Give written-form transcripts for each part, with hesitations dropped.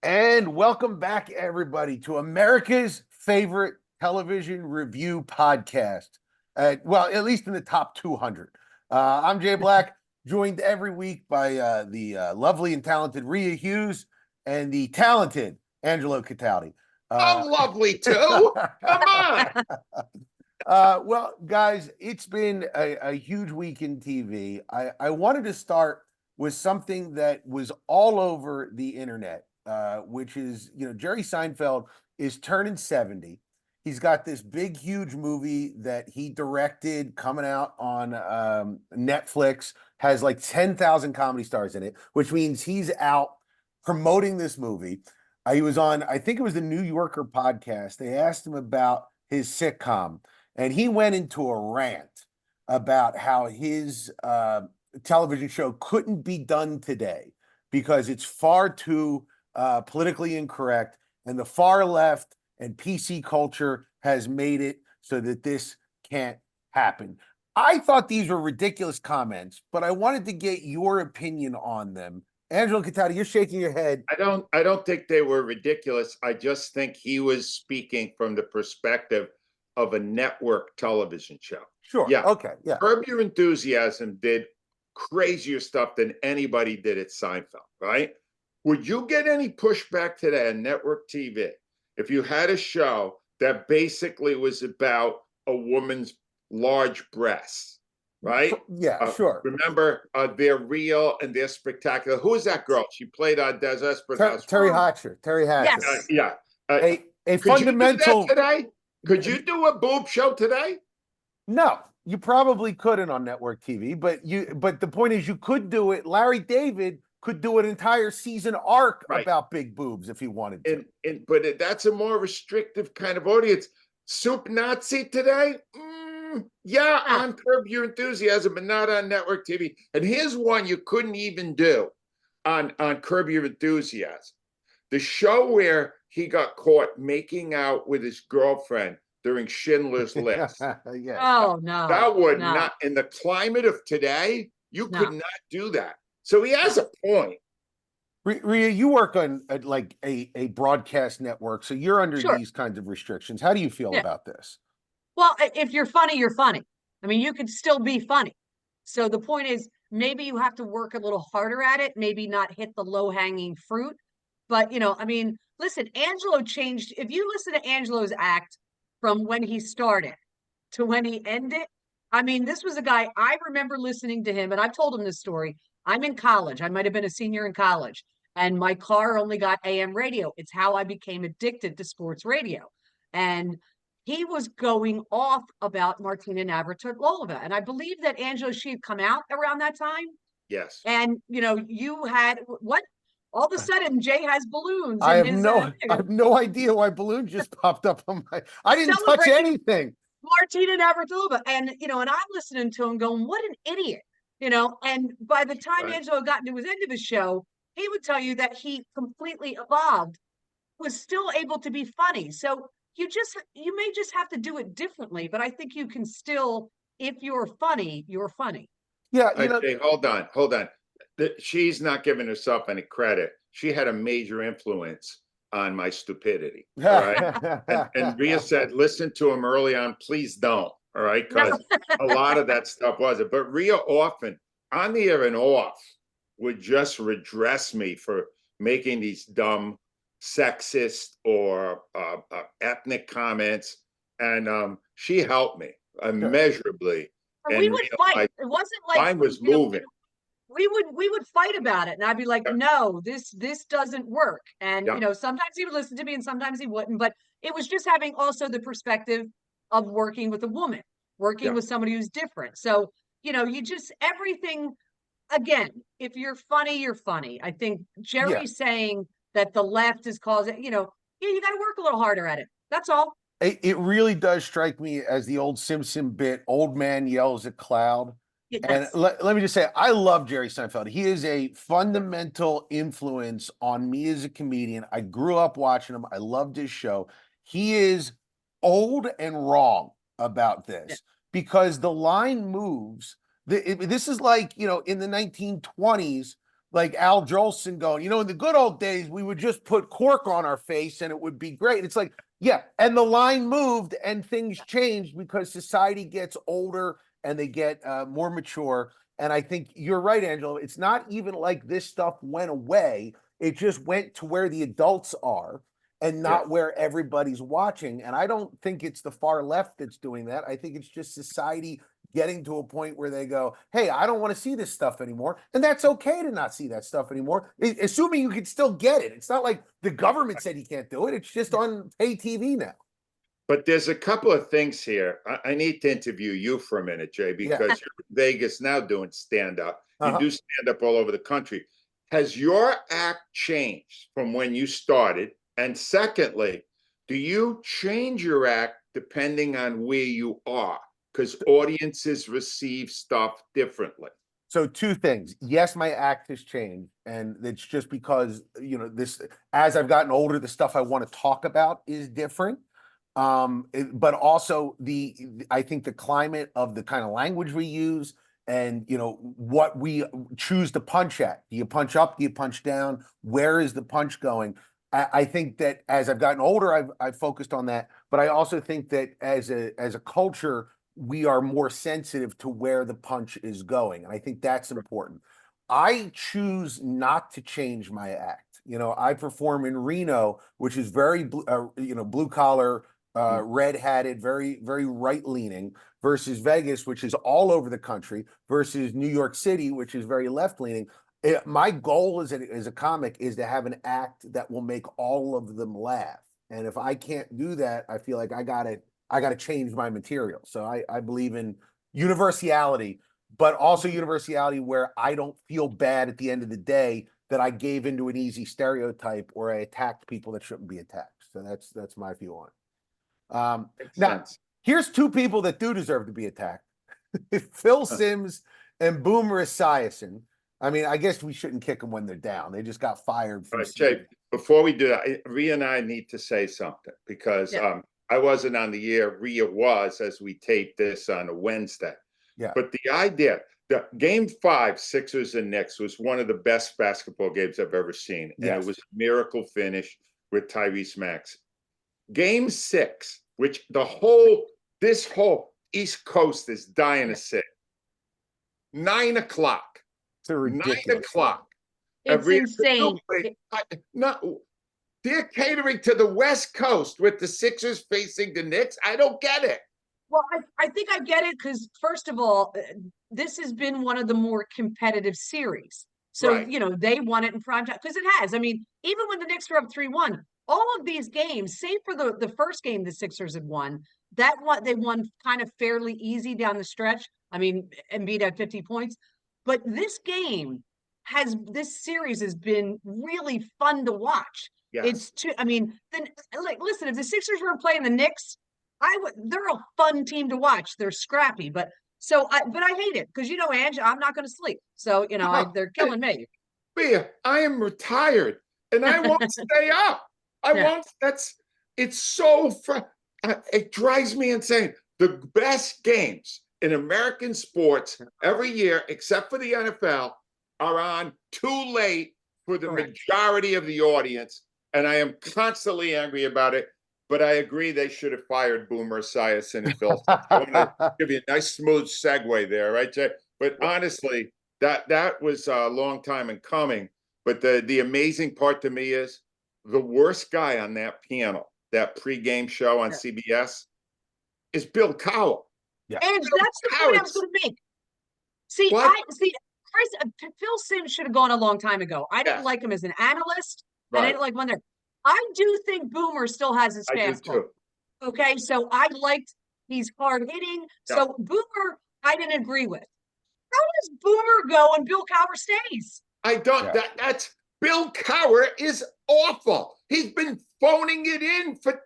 And welcome back, everybody, to America's favorite television review podcast. Well, at least in the top 200. I'm Jay Black, joined every week by the lovely and talented Rhea Hughes and the talented Angelo Cataldi. I'm lovely too. Come on. Well, guys, it's been a huge week in TV. I wanted to start with something that was all over the internet, which is, Jerry Seinfeld is turning 70. He's got this big, huge movie that he directed coming out on Netflix, has like 10,000 comedy stars in it, which means he's out promoting this movie. He was on, I think it was the New Yorker podcast. They asked him about his sitcom, and he went into a rant about how his television show couldn't be done today because it's far too politically incorrect, and the far left and PC culture has made it so that this can't happen. I thought these were ridiculous comments, but I wanted to get your opinion on them. Angelo Cataldi, you're shaking your head. I don't think they were ridiculous. I just think he was speaking from the perspective of a network television show. Sure. Yeah. Okay. Yeah. Curb Your Enthusiasm did crazier stuff than anybody did at Seinfeld, right? Would you get any pushback today on network TV if you had a show that basically was about a woman's large breasts, right? Yeah, sure. Remember, they're real and they're spectacular. Who is that girl? She played on Desperate Housewives. Terry Hatcher. Terry Hatcher. Yes. A fundamental. You do that today? Could you do a boob show today? No, you probably couldn't on network TV, but the point is you could do it. Larry David could do an entire season arc about big boobs if he wanted to. But that's a more restrictive kind of audience. Soup Nazi today? On Curb Your Enthusiasm, but not on network TV. And here's one you couldn't even do on Curb Your Enthusiasm. The show where he got caught making out with his girlfriend during Schindler's List. Yes. Oh, no. That would not, in the climate of today, you could not do that. So he has a point. Rhea, you work on like a broadcast network, so you're under these kinds of restrictions. How do you feel about this? Well, if you're funny, you're funny. I mean, you could still be funny. So the point is, maybe you have to work a little harder at it, maybe not hit the low-hanging fruit. But, I mean, listen, Angelo changed. If you listen to Angelo's act from when he started to when he ended, I mean, this was a guy, I remember listening to him, and I've told him this story. I'm in college. I might have been a senior in college, and my car only got AM radio. It's how I became addicted to sports radio. And he was going off about Martina Navratilova. And I believe that Angelo, she had come out around that time. Yes. And, you had what? All of a sudden, Jay has balloons. I have no idea why balloons just popped up on my. I didn't touch anything. Martina Navratilova, and and I'm listening to him going, "What an idiot!" And by the time Angelo got into his end of his show, he would tell you that he completely evolved, was still able to be funny. So you may just have to do it differently, but I think you can still, if you're funny, you're funny. Yeah. Jay, hold on. She's not giving herself any credit. She had a major influence on my stupidity. All right. and Rhea said, listen to him early on, please don't. All right. Because a lot of that stuff wasn't. But Rhea often, on the air and off, would just redress me for making these dumb, sexist or ethnic comments. And she helped me immeasurably. And we would fight. It wasn't like mine was moving. We would fight about it, and I'd be like, no, this doesn't work. And sometimes he would listen to me and sometimes he wouldn't, but it was just having also the perspective of working with a woman, working with somebody who's different. So you just, everything, again, if you're funny, you're funny. I think Jerry's saying that the left is causing, you got to work a little harder at it. That's all. It really does strike me as the old Simpson bit, old man yells at cloud. And let me just say, I love Jerry Seinfeld. He is a fundamental influence on me as a comedian. I grew up watching him. I loved his show. He is old and wrong about this because the line moves. This is like, in the 1920s like Al Jolson going, in the good old days, we would just put cork on our face and it would be great. It's like, yeah. And the line moved and things changed because society gets older and they get more mature. And I think you're right, Angelo. It's not even like this stuff went away. It just went to where the adults are and Yeah. not where everybody's watching. And I don't think it's the far left that's doing that. I think it's just society getting to a point where they go, hey, I don't want to see this stuff anymore. And that's okay to not see that stuff anymore, assuming you can still get it. It's not like the government said you can't do it. It's just on pay TV now. But there's a couple of things here. I need to interview you for a minute, Jay, because you're in Vegas now doing stand-up. You do stand-up all over the country. Has your act changed from when you started? And secondly, do you change your act depending on where you are? Because audiences receive stuff differently. So two things. Yes, my act has changed. And it's just because, this, as I've gotten older, the stuff I want to talk about is different. But also I think the climate of the kind of language we use and, what we choose to punch at. Do you punch up? Do you punch down? Where is the punch going? I think that as I've gotten older, I've focused on that. But I also think that as a culture, we are more sensitive to where the punch is going. And I think that's important. I choose not to change my act. I perform in Reno, which is very, blue collar, red-hatted, very, very right-leaning, versus Vegas, which is all over the country, versus New York City, which is very left-leaning. My goal as a comic is to have an act that will make all of them laugh. And if I can't do that, I feel like I gotta change my material. So I believe in universality, but also universality where I don't feel bad at the end of the day that I gave into an easy stereotype or I attacked people that shouldn't be attacked. So that's my view on it. Now, here's two people that do deserve to be attacked. Phil Simms and Boomer Esiason. I mean, I guess we shouldn't kick them when they're down. They just got fired from Jay, before we do that, Rhea and I need to say something because I wasn't on the air. Rhea was as we taped this on a Wednesday. Yeah. But the idea, the game 5, Sixers and Knicks, was one of the best basketball games I've ever seen. And it was a miracle finish with Tyrese Maxey. Game 6, which this whole East Coast is dying to see. 9 o'clock. It's a ridiculous 9 o'clock. It's insane. They're catering to the West Coast with the Sixers facing the Knicks. I don't get it. Well, I think I get it because, first of all, this has been one of the more competitive series. So, they won it in prime time because it has. I mean, even when the Knicks were up 3-1, all of these games, save for the first game the Sixers had won, they won kind of fairly easy down the stretch. I mean, Embiid had 50 points. But this series has been really fun to watch. Yes. Listen, if the Sixers were playing the Knicks, they're a fun team to watch. They're scrappy, but I hate it because Ange, I'm not going to sleep. So they're killing me. Rhea, I am retired and I won't stay up. It's so fun. It drives me insane. The best games in American sports every year, except for the NFL, are on too late for the majority of the audience. And I am constantly angry about it. But I agree they should have fired Boomer Esiason and Phil. I want to give you a nice smooth segue there, right, Jay? But honestly, that was a long time in coming. But the amazing part to me is the worst guy on that panel, that pregame show on CBS, is Bill Cowell. Yeah. And that's the point I was going to make. Chris, Phil Simms should have gone a long time ago. I didn't like him as an analyst. And I didn't like when they're. I do think Boomer still has his fastball. Okay, so he's hard hitting. Yeah. So Boomer, I didn't agree with. How does Boomer go and Bill Cowher stays? I don't. Yeah. That's Bill Cowher is awful. He's been phoning it in for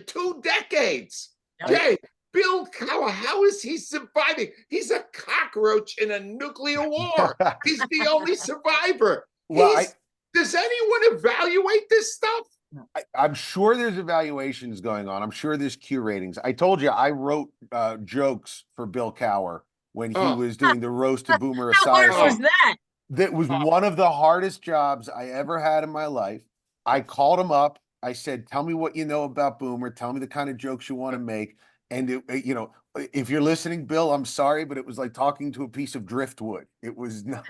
2 decades. Yeah. Jay, Bill Cowher, how is he surviving? He's a cockroach in a nuclear war. He's the only survivor. Well, does anyone evaluate this stuff? I'm sure there's evaluations going on. I'm sure there's Q ratings. I told you I wrote jokes for Bill Cowher when he was doing the roast of Boomer Esiason. How hard was that? That was Oh, one of the hardest jobs I ever had in my life. I called him up. I said, "Tell me what you know about Boomer. Tell me the kind of jokes you want to make." And if you're listening, Bill, I'm sorry, but it was like talking to a piece of driftwood. It was not.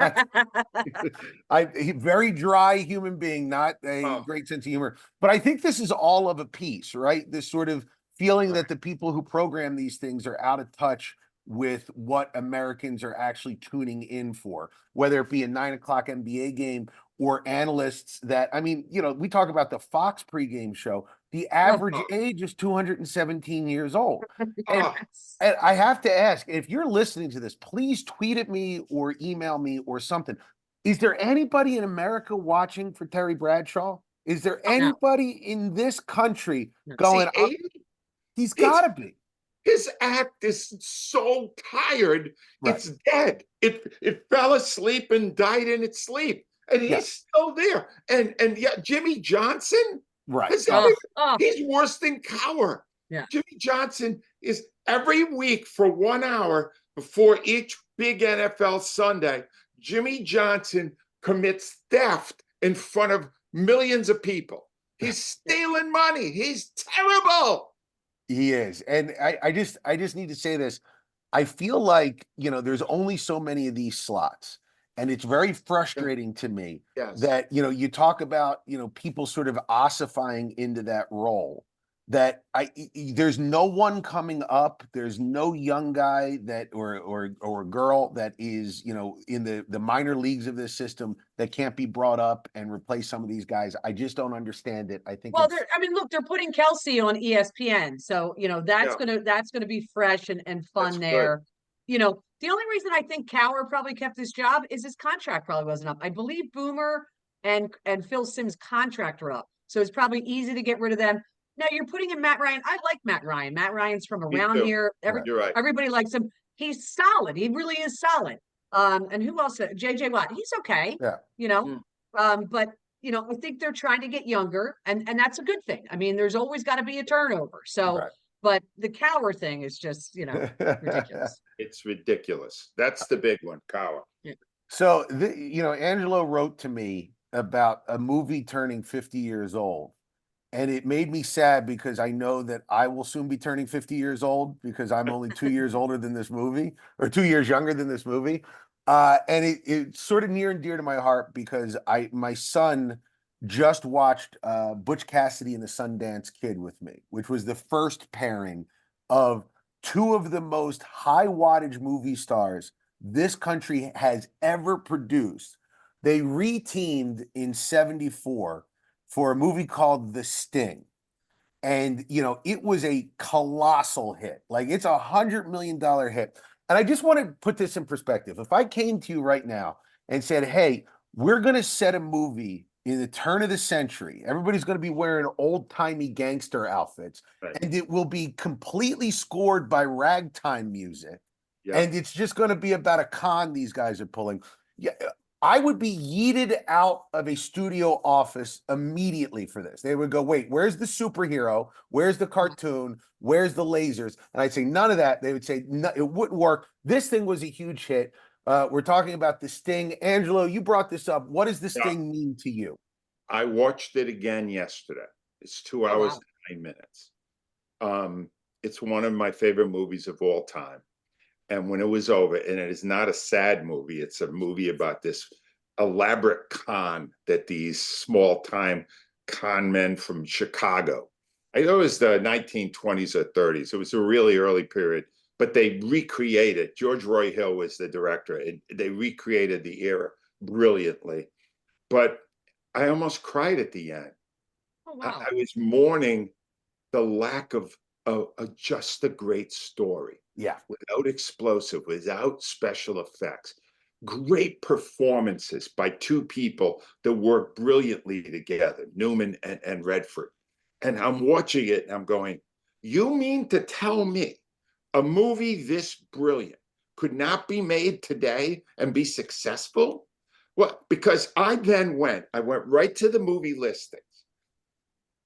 Very dry human being, not a oh, great sense of humor. But I think this is all of a piece, right? This sort of feeling that the people who program these things are out of touch with what Americans are actually tuning in for, whether it be a 9 o'clock NBA game or analysts that, I mean, we talk about the Fox pregame show. The average oh, age is 217 years old. And Yes. and I have to ask, if you're listening to this, please tweet at me or email me or something. Is there anybody in America watching for Terry Bradshaw? Is there No, anybody in this country no. is going, he 80? he's got He's to be. His act is so tired, Right. it's dead. It fell asleep and died in its sleep, and Yeah. he's still there. And yeah, Jimmy Johnson Right. has Oh, every. oh, He's worse than Cowher. yeah. Jimmy Johnson is every week for 1 hour before each big NFL Sunday. Jimmy Johnson commits theft in front of millions of people. He's stealing money. He's terrible. He is. And I just need to say this. I feel like, there's only so many of these slots. And it's very frustrating to me Yes. that, you talk about, people sort of ossifying into that role. That there's no one coming up. There's no young guy that or girl that is, in the minor leagues of this system that can't be brought up and replace some of these guys. I just don't understand it. I think Well, it's I mean, look, they're putting Kelsey on ESPN, so Yeah, that's gonna be fresh and that's fun good. there. The only reason I think Cowher probably kept his job is his contract probably wasn't up. I believe Boomer and Phil Simms' contract are up, so it's probably easy to get rid of them. Now you're putting in Matt Ryan. I like Matt Ryan. Matt Ryan's from Me around too. here. right. You're right. Everybody likes him. He's solid. He really is solid. And who else? JJ Watt. He's okay. Yeah. You know, Mm. but I think they're trying to get younger, and that's a good thing. I mean, there's always got to be a turnover. So, Right. but the Cowher thing is just, ridiculous. It's ridiculous. That's the big one, Kawa. Yeah. So, Angelo wrote to me about a movie turning 50 years old. And it made me sad because I know that I will soon be turning 50 years old because I'm only 2 years older than this movie or 2 years younger than this movie. And it's sort of near and dear to my heart because my son just watched Butch Cassidy and the Sundance Kid with me, which was the first pairing of two of the most high wattage movie stars this country has ever produced. They reteamed in 74 for a movie called The Sting. And it was a colossal hit. Like it's $100 million hit. And I just want to put this in perspective. If I came to you right now and said, "Hey, we're going to set a movie in the turn of the century. Everybody's going to be wearing old-timey gangster outfits, Right. and it will be completely scored by ragtime music, Yeah. and it's just going to be about a con these guys are pulling." Yeah, I would be yeeted out of a studio office immediately for this. They would go, "Wait, where's the superhero? Where's the cartoon? Where's the lasers?" And I'd say, "None of that." They would say, "No, it wouldn't work." This thing was a huge hit. We're talking about The Sting. Angelo, you brought this up. What does The Yeah. Sting mean to you? I watched it again yesterday. It's two Oh, hours wow. and 9 minutes. It's one of my favorite movies of all time. And when it was over, and it is not a sad movie, it's a movie about this elaborate con that these small time con men from Chicago. I know it was the 1920s or 30s. It was a really early period, but they recreated. George Roy Hill was the director, and they recreated the era brilliantly. But I almost cried at the end. Oh, I, wow. I was mourning the lack of just a great story Yeah. without explosive, without special effects. Great performances by two people that work brilliantly together, Newman and Redford. And I'm watching it and I'm going, you mean to tell me a movie this brilliant could not be made today and be successful? Well, because I went right to the movie listings,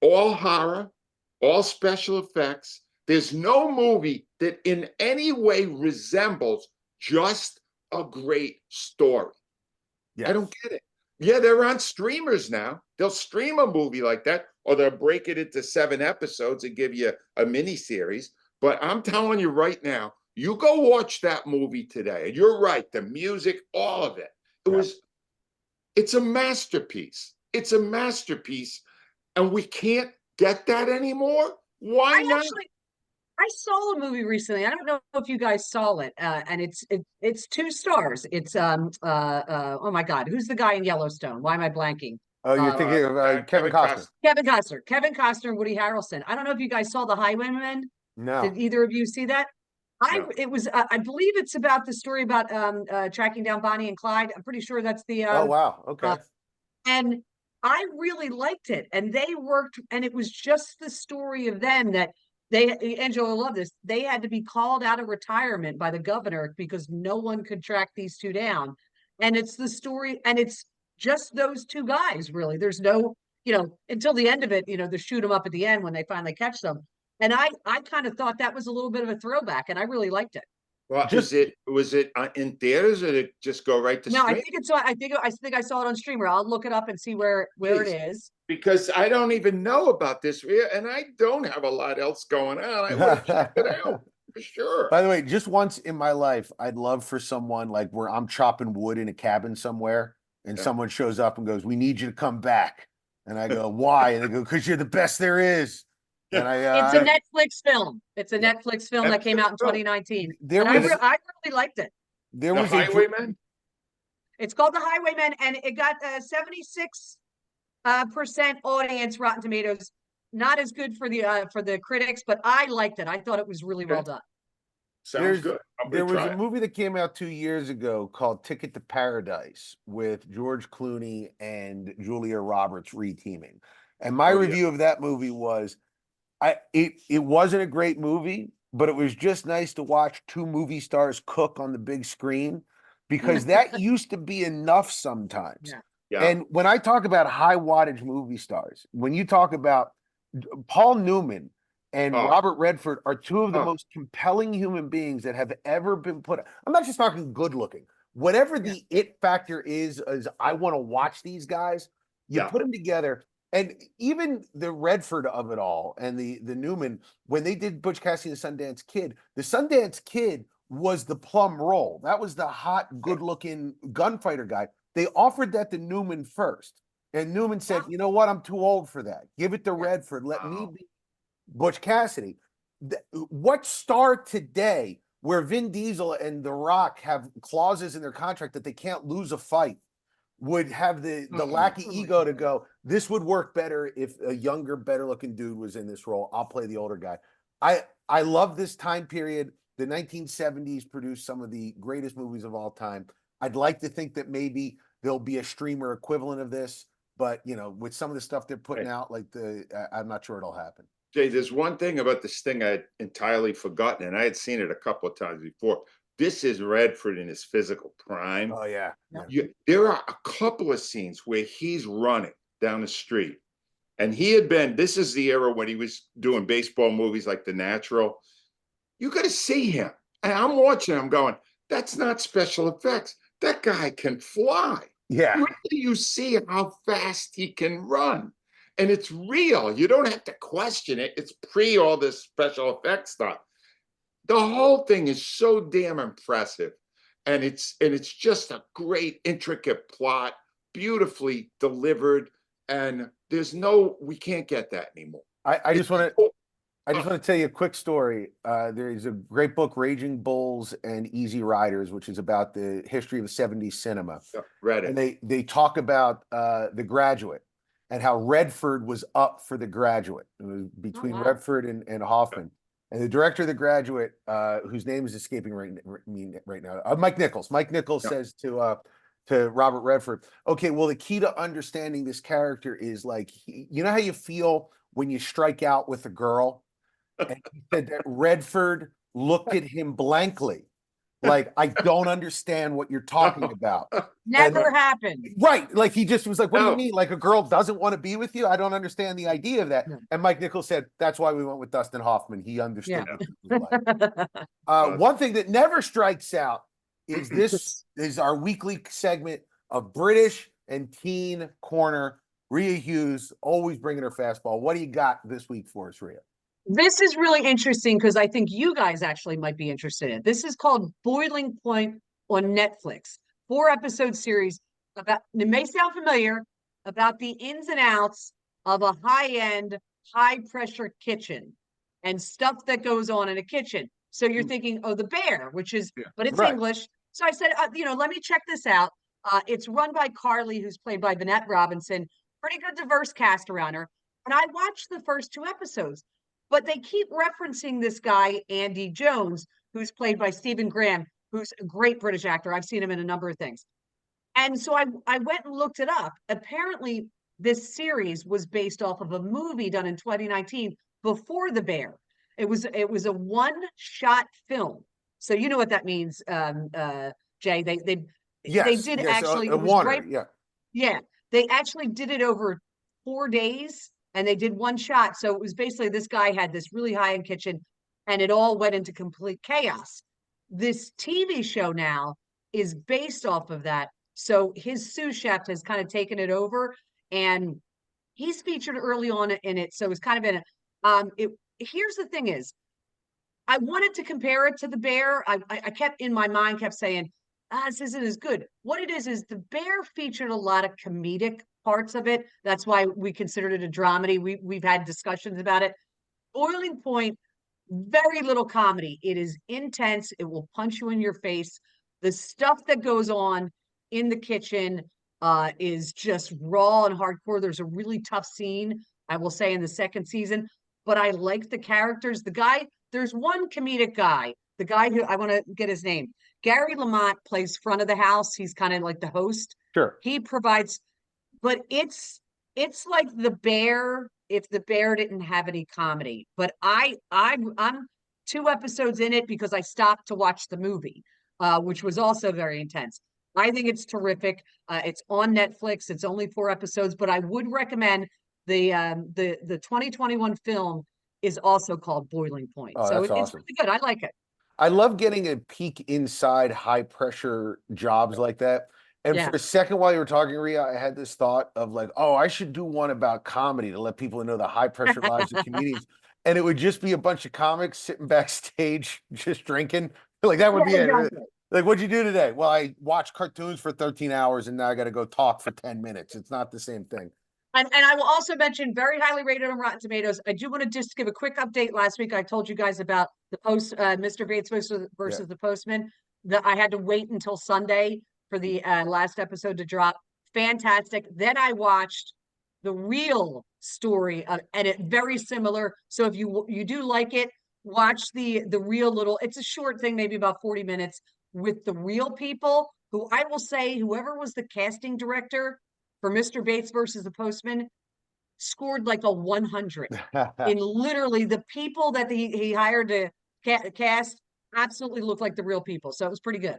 all horror, all special effects. There's no movie that in any way resembles just a great story. I don't get it. Yeah, they're on streamers now. They'll stream a movie like that, or they'll break it into 7 episodes and give you a mini series. But I'm telling you right now, you go watch that movie today, and you're right, the music, all of it. It's a masterpiece. It's a masterpiece, and we can't get that anymore. Why not? I saw a movie recently. I don't know if you guys saw it, and it's 2 stars. It's oh my God, who's the guy in Yellowstone? Why am I blanking? Oh, you're thinking of Kevin Costner. Kevin Costner, and Woody Harrelson. I don't know if you guys saw The Highwaymen. No. Did either of you see that? No. It was I believe it's about the story about tracking down Bonnie and Clyde. I'm pretty sure that's the Oh, wow. Okay. and I really liked it, and they worked, and it was just the story of them that Angelo loved this. They had to be called out of retirement by the governor because no one could track these 2 down. And it's the story, and it's just those 2 guys, really. There's no, until the end of it, they shoot them up at the end when they finally catch them. And I kind of thought that was a little bit of a throwback, and I really liked it. Well, was it in theaters, or did it just go right to No, stream? I think I saw it on streamer. I'll look it up and see where it is. Because I don't even know about this, and I don't have a lot else going on. I would have checked it out for sure. By the way, just once in my life, I'd love for someone like where I'm chopping wood in a cabin somewhere, and someone shows up and goes, "We need you to come back." And I go, "Why?" And they go, "Because you're the best there is." And it's a Netflix film. It's a Netflix film that came out in 2019. I really liked it. There was Highwayman. It's called The Highwayman, and it got 76% audience Rotten Tomatoes. Not as good for the critics, but I liked it. I thought it was really well done. Sounds good. There was a movie that came out 2 years ago called Ticket to Paradise with George Clooney and Julia Roberts reteaming. And my review of that movie was, it wasn't a great movie, but it was just nice to watch 2 movie stars cook on the big screen, because that used to be enough sometimes. Yeah. And when I talk about high wattage movie stars, when you talk about Paul Newman and Robert Redford are 2 of the most compelling human beings that have ever been put. I'm not just talking good looking. Whatever the it factor is I want to watch these guys. You put them together. And even the Redford of it all and the Newman, when they did Butch Cassidy and the Sundance Kid was the plum role. That was the hot, good-looking gunfighter guy. They offered that to Newman first. And Newman said, "You know what? I'm too old for that. Give it to Redford. Let me be Butch Cassidy." What star today where Vin Diesel and The Rock have clauses in their contract that they can't lose a fight would have the lackey ego to go, "This would work better if a younger, better looking dude was in this role. I'll play the older guy." I love this time period. The 1970s produced some of the greatest movies of all time. I'd like to think that maybe there'll be a streamer equivalent of this, but with some of the stuff they're putting out, like I'm not sure it'll happen. Jay, there's one thing about this thing I'd entirely forgotten, and I had seen it a couple of times before. This is Redford in his physical prime. Oh, yeah. There are a couple of scenes where he's running down the street, and this is the era when he was doing baseball movies like The Natural. You got to see him. And I'm watching him going, that's not special effects. That guy can fly. Yeah. Where do you see how fast he can run? And it's real. You don't have to question it. It's pre all this special effects stuff. The whole thing is so damn impressive. And it's just a great, intricate plot, beautifully delivered. And we can't get that anymore. I just want to tell you a quick story. There's a great book, Raging Bulls and Easy Riders, which is about the history of 70s cinema. Yeah, read it. And they talk about The Graduate and how Redford was up for The Graduate. It was between Redford and Hoffman. And the director of The Graduate, whose name is escaping me right now, Mike Nichols. Mike Nichols says to Robert Redford, "Okay, well, the key to understanding this character is like, you know how you feel when you strike out with a girl?" And he said that Redford looked at him blankly, like, "I don't understand what you're talking about." Never happened. Right. Like he just was like, "What do you mean? Like a girl doesn't want to be with you? I don't understand the idea of that." And Mike Nichols said, "That's why we went with Dustin Hoffman. He understood what it was like." One thing that never strikes out is this is our weekly segment, of British and teen corner Rhea Hughes, always bringing her fastball. What do you got this week for us, Rhea? This is really interesting because I think you guys actually might be interested in it. This is called Boiling Point on Netflix. 4-episode series about, it may sound familiar, about the ins and outs of a high-end, high-pressure kitchen and stuff that goes on in a kitchen. So you're thinking, oh, The Bear, which is, but it's Right. English. So I said, let me check this out. It's run by Carly, who's played by Vanette Robinson. Pretty good diverse cast around her. And I watched the first 2 episodes. But they keep referencing this guy, Andy Jones, who's played by Stephen Graham, who's a great British actor. I've seen him in a number of things. And so I went and looked it up. Apparently, this series was based off of a movie done in 2019 before The Bear. It was a one-shot film. So you know what that means, Jay. They Yes, did yes, actually, a it was Warner, right. yeah. Yeah, they actually did it over 4 days and they did one shot. So it was basically this guy had this really high-end kitchen and it all went into complete chaos. This TV show now is based off of that. So his sous chef has kind of taken it over and he's featured early on in it. So it's kind of in a, here's the thing is, I wanted to compare it to The Bear. I kept in my mind, kept saying, this isn't as good. What it is The Bear featured a lot of comedic parts of it. That's why we considered it a dramedy. We've had discussions about it. Boiling Point, very little comedy. It is intense. It will punch you in your face. The stuff that goes on in the kitchen is just raw and hardcore. There's a really tough scene, I will say, in the second season. But I like the characters. The guy, there's one comedic guy, the guy who I want to get his name. Gary Lamont plays front of the house. He's kind of like the host. Sure. He provides, but it's like The Bear if The Bear didn't have any comedy. But I'm 2 episodes in it because I stopped to watch the movie, which was also very intense. I think it's terrific. It's on Netflix. It's only 4 episodes, but I would recommend the 2021 film is also called Boiling Point. Oh, So that's it's awesome. really good. I like it. I love getting a peek inside high pressure jobs like that. And for Yeah. a second while you were talking, Rhea, I had this thought of like, oh, I should do one about comedy to let people know the high pressure lives of comedians. And it would just be a bunch of comics sitting backstage just drinking. Like that would be Yeah, it. exactly. Like, what'd you do today? Well, I watched cartoons for 13 hours and now I got to go talk for 10 minutes. It's not the same thing. And I will also mention very highly rated on Rotten Tomatoes. I do want to just give a quick update. Last week I told you guys about the post Mr. Bates versus Yeah. the Postman. That I had to wait until Sunday for the last episode to drop. Fantastic. Then I watched the real story and it very similar. So if you do like it, watch the real little. It's a short thing, maybe about 40 minutes with the real people who I will say, whoever was the casting director for Mr. Bates versus the Postman scored like a 100 in literally the people that he hired to cast absolutely looked like the real people. So it was pretty good.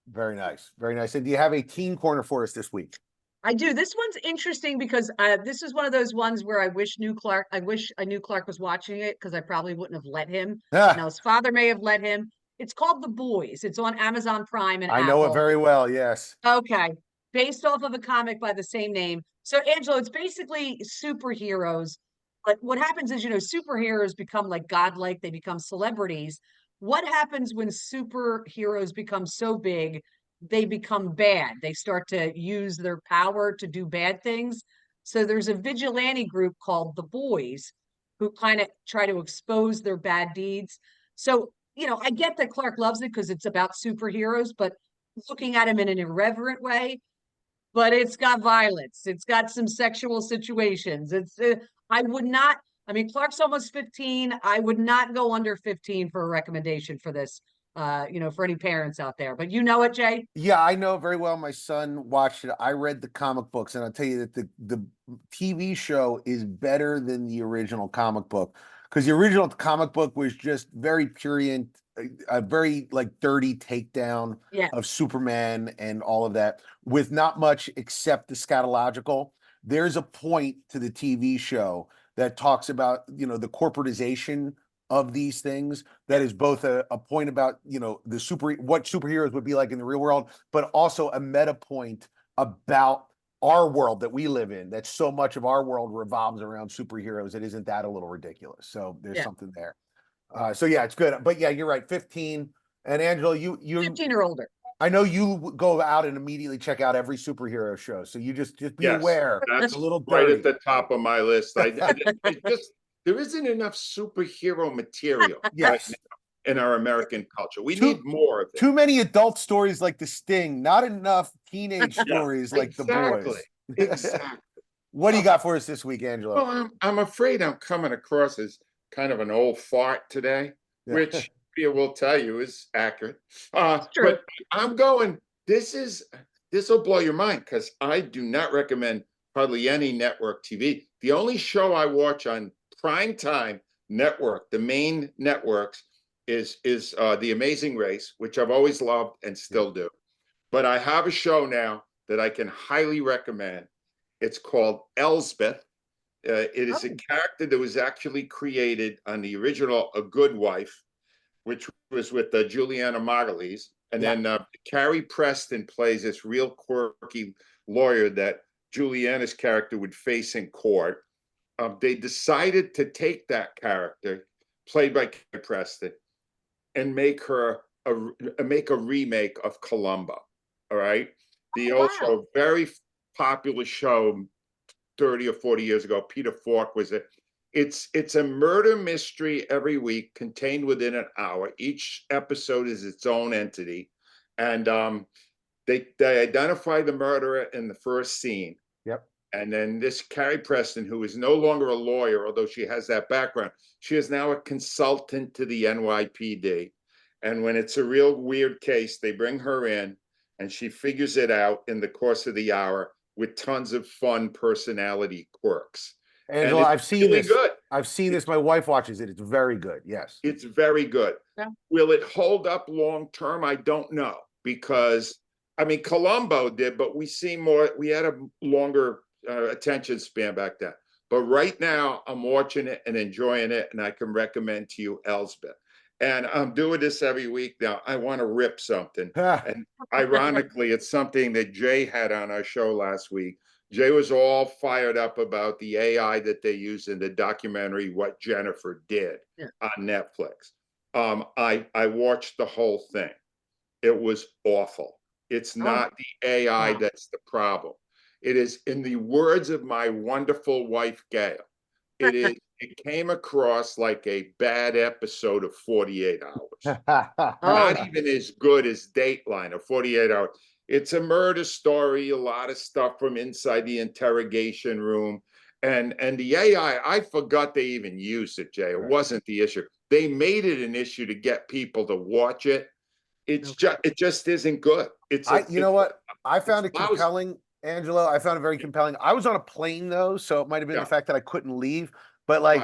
Very nice. Very nice. And do you have a teen corner for us this week? I do. This one's interesting because this is one of those ones where I wish I knew Clark was watching it because I probably wouldn't have let him. Now his father may have let him. It's called The Boys. It's on Amazon Prime and I know it Apple. very well. Yes. Okay. Based off of a comic by the same name. So, Angelo, it's basically superheroes. But what happens is, superheroes become like godlike, they become celebrities. What happens when superheroes become so big, they become bad? They start to use their power to do bad things. So, there's a vigilante group called the Boys who kind of try to expose their bad deeds. So, I get that Clark loves it because it's about superheroes, but looking at him in an irreverent way, but it's got violence. It's got some sexual situations. I would not, I mean, Clark's almost 15. I would not go under 15 for a recommendation for this, for any parents out there. But you know it, Jay? Yeah, I know very well. My son watched it. I read the comic books, and I'll tell you that the TV show is better than the original comic book because the original comic book was just very purient, a very like dirty takedown Yeah. of Superman and all of that with not much except the scatological. There's a point to the TV show that talks about, the corporatization of these things that is both a point about what superheroes would be like in the real world, but also a meta point about our world that we live in, that so much of our world revolves around superheroes. It isn't that a little ridiculous? So there's something there. So yeah, it's good. But yeah, you're right. 15. And Angelo, you 15 or older. I know you go out and immediately check out every superhero show. So you just be Yes, aware. that's It's a little right dirty. at the top of my list. I just there isn't enough superhero material Yes. in our American culture. We Too- need more of it. Too many adult stories like The Sting, not enough teenage Yeah, stories like The Boys. Exactly. What do you got for us this week, Angelo? Well, I'm afraid I'm coming across as kind of an old fart today, which Rhea will tell you is accurate. True. But I'm going, this will blow your mind because I do not recommend hardly any network TV. The only show I watch on prime time network, the main networks, is The Amazing Race, which I've always loved and still do. But I have a show now that I can highly recommend. It's called Elsbeth. It is a character that was actually created on the original A Good Wife, which was with Juliana Margulies. And then Carrie Preston plays this real quirky lawyer that Juliana's character would face in court. They decided to take that character, played by Carrie Preston, and make her make a remake of Columbo. All right. The old show, very popular show 30 or 40 years ago. Peter Falk was it. It's a murder mystery every week contained within an hour. Each episode is its own entity. And they identify the murderer in the first scene. Yep. And then this Carrie Preston, who is no longer a lawyer, although she has that background, she is now a consultant to the NYPD. And when it's a real weird case, they bring her in and she figures it out in the course of the hour with tons of fun personality quirks. Angelo, I've seen really this. Good. I've seen this. My wife watches it. It's very good. Yes. It's very good. Yeah. Will it hold up long term? I don't know, because I mean, Columbo did, but we had a longer attention span back then. But right now I'm watching it and enjoying it, and I can recommend to you Elsbeth. And I'm doing this every week now. I want to rip something. And ironically, it's something that Jay had on our show last week. Jay was all fired up about the AI that they use in the documentary What Jennifer Did on Netflix. I watched the whole thing. It was awful. It's not the AI that's the problem. It is, in the words of my wonderful wife, Gail, it came across like a bad episode of 48 Hours. Not even as good as Dateline or 48 Hours. It's a murder story, a lot of stuff from inside the interrogation room. And the AI, I forgot they even used it, Jay. It wasn't the issue. They made it an issue to get people to watch it. It just isn't good. You know what? I found it compelling, Angelo. I found it very compelling. I was on a plane though, so it might have been the fact that I couldn't leave. But like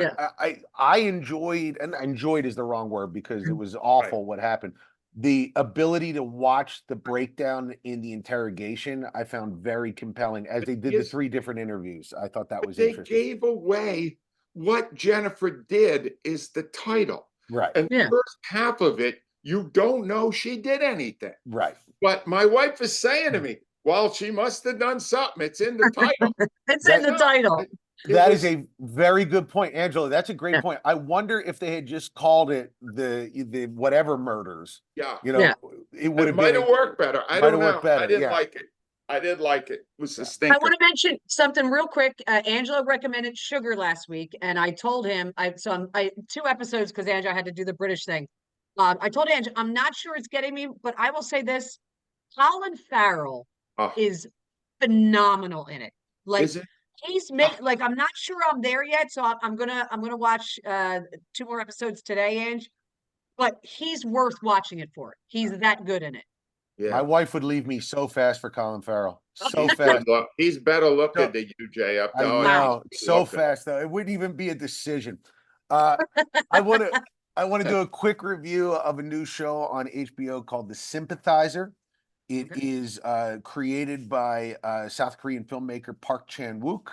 I enjoyed, and enjoyed is the wrong word because it was awful what happened. The ability to watch the breakdown in the interrogation, I found very compelling as they did the 3 different interviews. I thought that was interesting. They gave away What Jennifer Did is the title. Right. And the first half of it, you don't know she did anything. Right. But my wife is saying to me, well, she must have done something. It's in the title. It's in the title. That is a very good point, Angelo. That's a great point. I wonder if they had just called it the whatever murders. Yeah. You know, it would have might have worked better. I don't know. I didn't like it. I didn't like it. It was a stinker. I want to mention something real quick. Angelo recommended Sugar last week, and I told him I 2 episodes because Angelo had to do the British thing. I told Angelo I'm not sure it's getting me, but I will say this: Colin Farrell is phenomenal in it. Like he's like I'm not sure I'm there yet, so I'm gonna watch 2 more episodes today, Ange. But he's worth watching it for. He's that good in it. Yeah. My wife would leave me so fast for Colin Farrell. So fast. He's better looking than you, Jay. I know. So fast though. It wouldn't even be a decision. I want to do a quick review of a new show on HBO called The Sympathizer. It is created by South Korean filmmaker Park Chan-wook,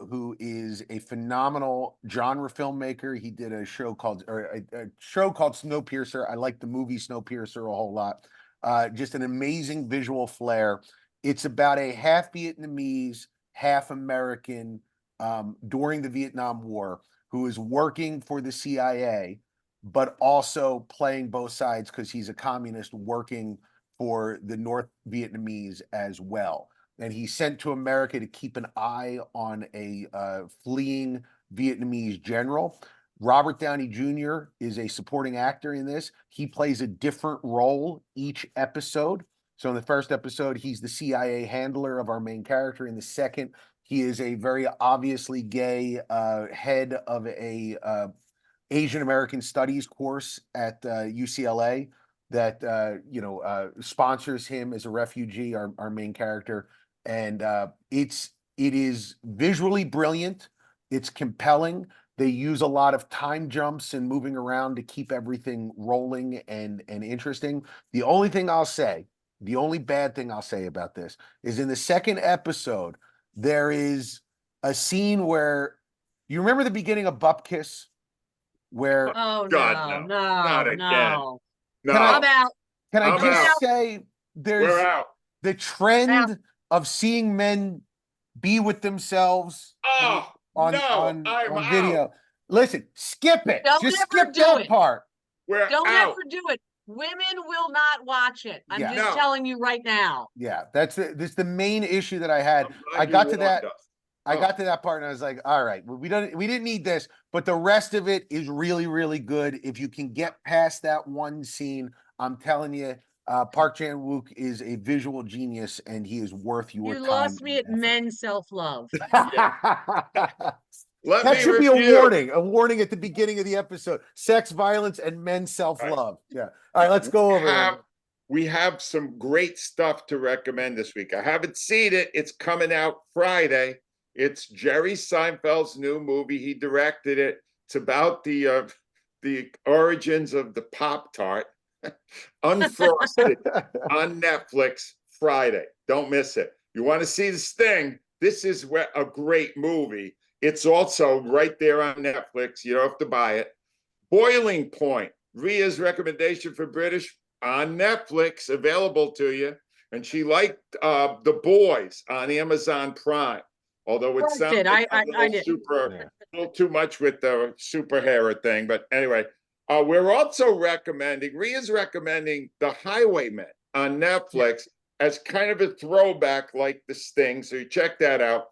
who is a phenomenal genre filmmaker. He did a show called Snowpiercer. I like the movie Snowpiercer a whole lot. Just an amazing visual flair. It's about a half Vietnamese, half American during the Vietnam War who is working for the CIA, but also playing both sides because he's a communist working for the North Vietnamese as well. And he's sent to America to keep an eye on a fleeing Vietnamese general. Robert Downey Jr. is a supporting actor in this. He plays a different role each episode. So in the first episode, he's the CIA handler of our main character. In the second, he is a very obviously gay head of a Asian American Studies course at UCLA that sponsors him as a refugee, our main character. And it is visually brilliant. It's compelling. They use a lot of time jumps and moving around to keep everything rolling and interesting. The only bad thing I'll say about this is in the second episode, there is a scene where you remember the beginning of Bupkis, where Oh God, no, no, not no, again. no. No, I'm out. can I I'm just out. say We're there's out. the trend of seeing men be with themselves Oh, no, I'm on out. video. Listen, skip it. Don't Just ever skip do that it. part. We're Don't out. ever do it. Women will not watch it. I'm Yeah. just No. telling you right now. Yeah, this is the main issue that I had. I'm I glad you got to warned that. us. I Oh. got to that part and I was like, all right, well, we didn't need this, but the rest of it is really, really good. If you can get past that one scene, I'm telling you, Park Chan-wook is a visual genius and he is worth your You time. lost me and at men's self-love. Let That me should be review. a warning at the beginning of the episode. Sex, violence, and men's self-love. Yeah. All right, let's go over it. We have some great stuff to recommend this week. I haven't seen it. It's coming out Friday. It's Jerry Seinfeld's new movie. He directed it. It's about the origins of the Pop-Tart. Unfrosted on Netflix Friday. Don't miss it. You want to see the Sting? This is a great movie. It's also right there on Netflix. You don't have to buy it. Boiling Point, Rhea's recommendation for British on Netflix, available to you. And she liked The Boys on Amazon Prime. Although it sounds like a little too much with the superhero thing. But anyway, we're also Rhea's recommending The Highwaymen on Netflix as kind of a throwback like The Sting. So you check that out.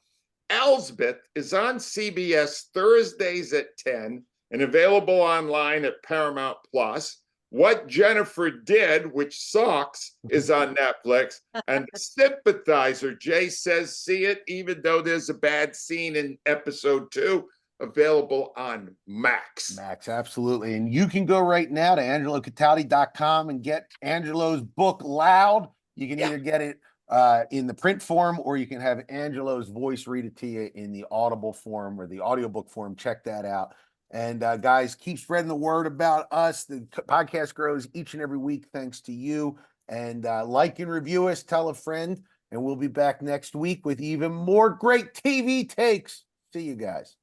Elsbeth is on CBS Thursdays at 10 and available online at Paramount Plus. What Jennifer Did, which sucks, is on Netflix. And The Sympathizer, Jay says see it, even though there's a bad scene in episode 2, available on Max. Max, absolutely. And you can go right now to angelocataldi.com and get Angelo's book Loud. You can either get it in the print form, or you can have Angelo's voice read it to you in the audible form or the audiobook form. Check that out. And guys, keep spreading the word about us. The podcast grows each and every week thanks to you. And like and review us, tell a friend, and we'll be back next week with even more great TV takes. See you guys.